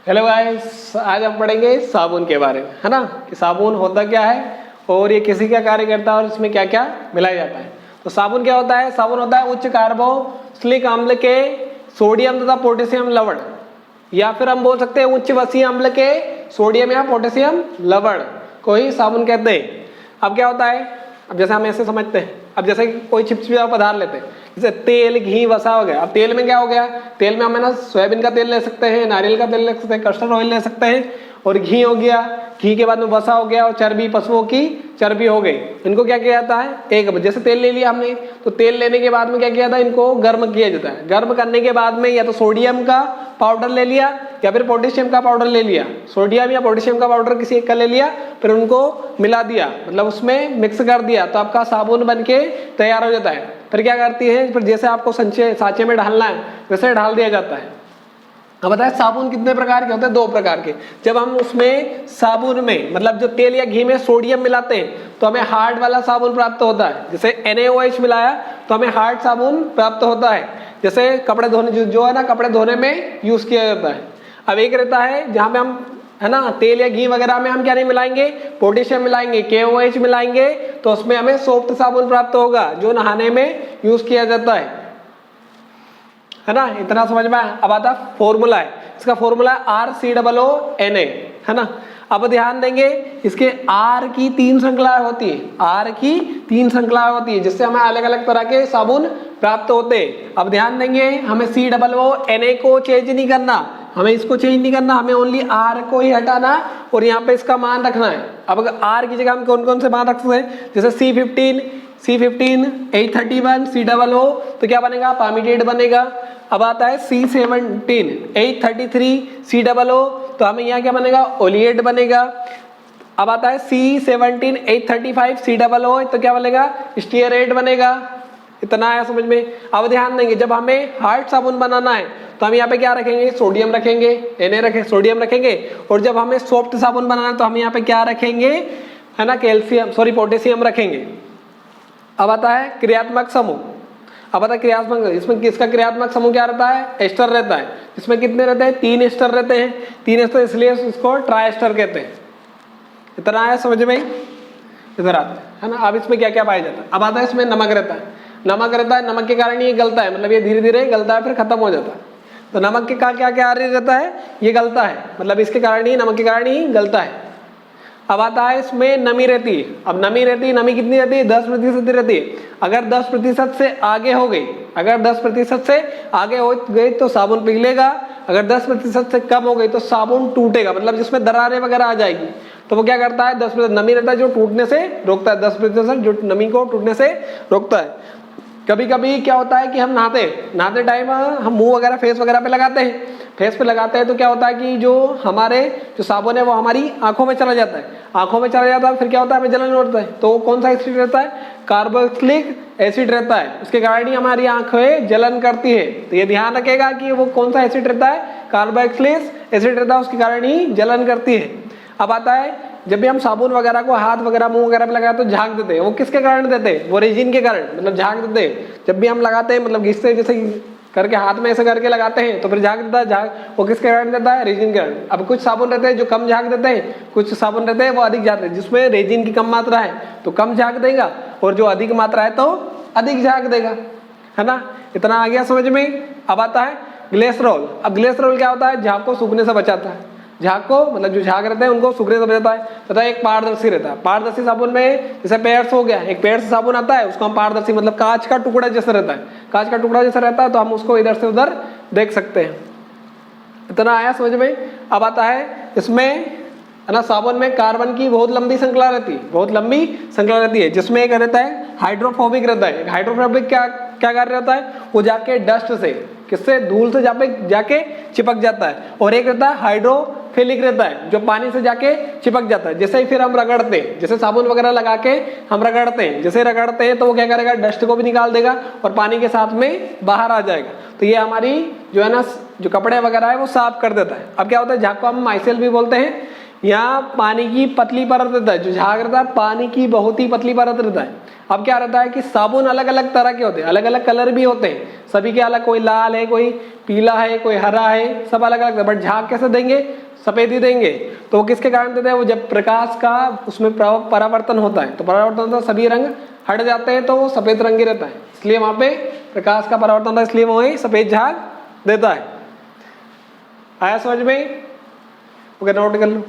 Hello guys, आज हम पढ़ेंगे साबुन के बारे में, है ना, कि साबुन होता क्या है और ये किसी क्या कार्य करता है और इसमें क्या क्या मिलाया जाता है। तो साबुन क्या होता है? साबुन होता है उच्च कार्बोक्सिलिक अम्ल के सोडियम तथा पोटेशियम लवण, या फिर हम बोल सकते हैं उच्च वसीय अम्ल के सोडियम या पोटेशियम लवण को ही साबुन कहते हैं। अब क्या होता है, अब जैसे हम ऐसे समझते हैं, अब जैसे कोई चिपचिपा पदार्थ लेते हैं जैसे तेल, घी, वसा हो गया। अब तेल में क्या हो गया? तेल में हम है ना सोयाबीन का तेल ले सकते हैं, नारियल का तेल ले सकते हैं, कस्टर्ड ऑयल ले सकते हैं, और घी हो गया, घी के बाद में वसा हो गया, और चर्बी, पशुओं की चर्बी हो गई। इनको क्या किया जाता है? एक जैसे तेल ले लिया हमने, तो तेल लेने के बाद में क्या किया जाता है? इनको गर्म किया जाता है। गर्म करने के बाद में या तो सोडियम का पाउडर ले लिया या फिर पोटेशियम का पाउडर ले लिया, सोडियम या पोटेशियम का पाउडर किसी एक का ले लिया, फिर उनको मिला दिया, मतलब उसमें मिक्स कर दिया, तो आपका साबुन बनके तैयार हो जाता है। फिर क्या करती है, फिर जैसे आपको सांचे में डालना है वैसे डाल दिया जाता है। अब बताए साबुन कितने प्रकार के होते हैं? 2 प्रकार के। जब हम उसमें साबुन में मतलब जो तेल या घी में सोडियम मिलाते हैं तो हमें हार्ड वाला साबुन प्राप्त होता है। जैसे NaOH मिलाया तो हमें हार्ड साबुन प्राप्त होता है। जैसे कपड़े धोने जो है ना, कपड़े धोने में यूज किया जाता है। अब एक रहता है जहां पे हम है ना तेल या घी वगैरह में हम क्या नहीं मिलाएंगे? पोटेशियम मिलाएंगे, KOH मिलाएंगे, तो उसमें हमें सॉफ्ट साबुन प्राप्त होगा जो नहाने में यूज किया जाता है ना। इतना समझ में आया? अब आता फॉर्मूला है, इसका फॉर्मूला है RCOONA, है ना। अब ध्यान देंगे, इसके R की 3 श्रृंखलाएं होती है, R की 3 श्रृंखलाएं होती है, जिससे हमें अलग अलग तरह के साबुन प्राप्त होते हैं। अब ध्यान देंगे, हमें COONA को चेंज नहीं करना, हमें इसको चेंज नहीं करना, हमें ओनली R को ही हटाना और यहाँ पे इसका मान रखना है। अब अगर R की जगह हम कौन कौन से मान रख सकते हैं? जैसे C15 831 COO, तो क्या बनेगा? पामीडेट बनेगा। अब आता है C17 833 COO, तो हमें यहाँ क्या बनेगा? ओलिएट बनेगा। अब आता है C17 835 COO, तो क्या बनेगा? स्टीयरेट बनेगा। इतना आया समझ में? अब ध्यान देंगे, जब हमें हार्ड साबुन बनाना है तो हम यहाँ पे क्या रखेंगे? सोडियम रखेंगे, सोडियम रखेंगे। और जब हमें सॉफ्ट साबुन बनाना है तो हम यहाँ पे क्या रखेंगे? है ना, पोटेशियम रखेंगे। अब आता है क्रियात्मक समूह। अब आता है क्रियात्मक, इसमें किसका क्रियात्मक समूह क्या रहता है? एस्टर रहता है। इसमें कितने रहते हैं? 3 एस्टर रहते हैं। 3 एस्टर इसलिए इसको ट्राइएस्टर कहते हैं। इतना आया समझ में? इधर आता है ना। अब इसमें क्या क्या पाया जाता है? अब आता है इसमें नमक रहता है। नमक रहता है, नमक के कारण ये गलता है, मतलब ये धीरे धीरे गलता है फिर खत्म हो जाता है। तो नमक के का क्या क्या रहता है? ये गलता है, मतलब इसके कारण ही, नमक के कारण ही गलता है। अब आता है इसमें नमी रहती है। अब नमी रहती है, नमी कितनी रहती है? 10% रहती है। अगर 10% से आगे हो गई, अगर 10% से आगे हो गई तो साबुन पिघलेगा। अगर 10% से कम हो गई तो साबुन टूटेगा, मतलब जिसमें दरारें वगैरह आ जाएगी। तो वो क्या करता है? 10% नमी रहता है जो टूटने से रोकता है, 10% जो नमी को टूटने से रोकता है। कभी कभी क्या होता है कि हम नहाते टाइम हम मुंह वगैरह, फेस वगैरह पे लगाते हैं, फेस पे लगाते हैं तो क्या होता है कि जो हमारे जो साबुन है वो हमारी आंखों में चला जाता है, आंखों में चला जाता है, फिर क्या होता है? हमें जलन होता है। तो कौन सा एसिड रहता है? कार्बोक्सिलिक एसिड रहता है, उसके कारण ही हमारी आंखें जलन करती है। तो ये ध्यान रखेगा कि वो कौन सा एसिड रहता है? कार्बोक्सिलिक एसिड रहता है, उसके कारण ही जलन करती है। अब आता है जब भी हम साबुन वगैरह को हाथ वगैरह, मुंह वगैरह पे लगाते तो झाग देते हैं। वो किसके कारण देते हैं? वो रेजिन के कारण, मतलब झाग देते हैं। जब भी हम लगाते हैं, मतलब घिसते जैसे करके हाथ में ऐसे करके लगाते हैं तो फिर झाग देता है। झाग वो किसके कारण देता है? रेजिन के कारण। अब कुछ साबुन रहते हैं जो कम झाग देते हैं, कुछ साबुन रहते हैं वो अधिक झाग देते हैं। जिसमें रेजिन की कम मात्रा है तो कम झाग देगा, और जो अधिक मात्रा है तो अधिक झाग देगा, है ना। इतना आ गया समझ में? अब आता है ग्लिसरॉल। अब ग्लिसरॉल क्या होता है? झाग को सूखने से बचाता है। झाग को, मतलब जो झाग रहते हैं उनको सूखने से बचाता है। तथा एक पारदर्शी रहता है। पारदर्शी साबुन में जैसे पेयर्स हो गया, एक पेयर्स साबुन आता है, उसको हम पारदर्शी, मतलब कांच का टुकड़ा जैसा रहता है, कांच का टुकड़ा जैसा रहता है, तो हम उसको इधर से उधर देख सकते हैं। इतना आया समझ में? अब आता है इसमें, है ना, साबुन में कार्बन की बहुत लंबी श्रृंखला रहती है, बहुत लंबी श्रृंखला रहती है, जिसमें एक रहता है हाइड्रोफोबिक रहता है। हाइड्रोफोबिक क्या कार्य रहता है? वो जाके डस्ट से, किससे? धूल से जाके चिपक जाता है। और एक रहता है हाइड्रोफिलिक रहता है, जो पानी से जाके चिपक जाता है। जैसे ही फिर हम रगड़ते हैं, जैसे साबुन वगैरह लगा के हम रगड़ते हैं, जैसे रगड़ते हैं तो वो क्या करेगा? डस्ट को भी निकाल देगा और पानी के साथ में बाहर आ जाएगा। तो ये हमारी जो है ना, जो कपड़े वगैरह है वो साफ कर देता है। अब क्या होता है? झाग को हम माइसेल भी बोलते हैं, यहाँ पानी की पतली परत रहता है, जो झाग रहता है पानी की बहुत ही पतली परत रहता है। अब क्या रहता है कि साबुन अलग अलग तरह के होते हैं, अलग अलग कलर भी होते हैं, सभी के अलग, कोई लाल है, कोई पीला है, कोई हरा है, सब अलग अलग। बट झाग कैसे देंगे? सफेद ही देंगे। तो वो किसके कारण देते हैं? वो जब प्रकाश का उसमें परावर्तन होता है, तो परावर्तन होता है, सभी रंग हट जाते हैं, तो वो सफेद रंग ही रहता है। इसलिए वहां पे प्रकाश का परावर्तन होता है, इसलिए वही सफेद झाग देता है। आया समझ में? ओके, नोट कर लो।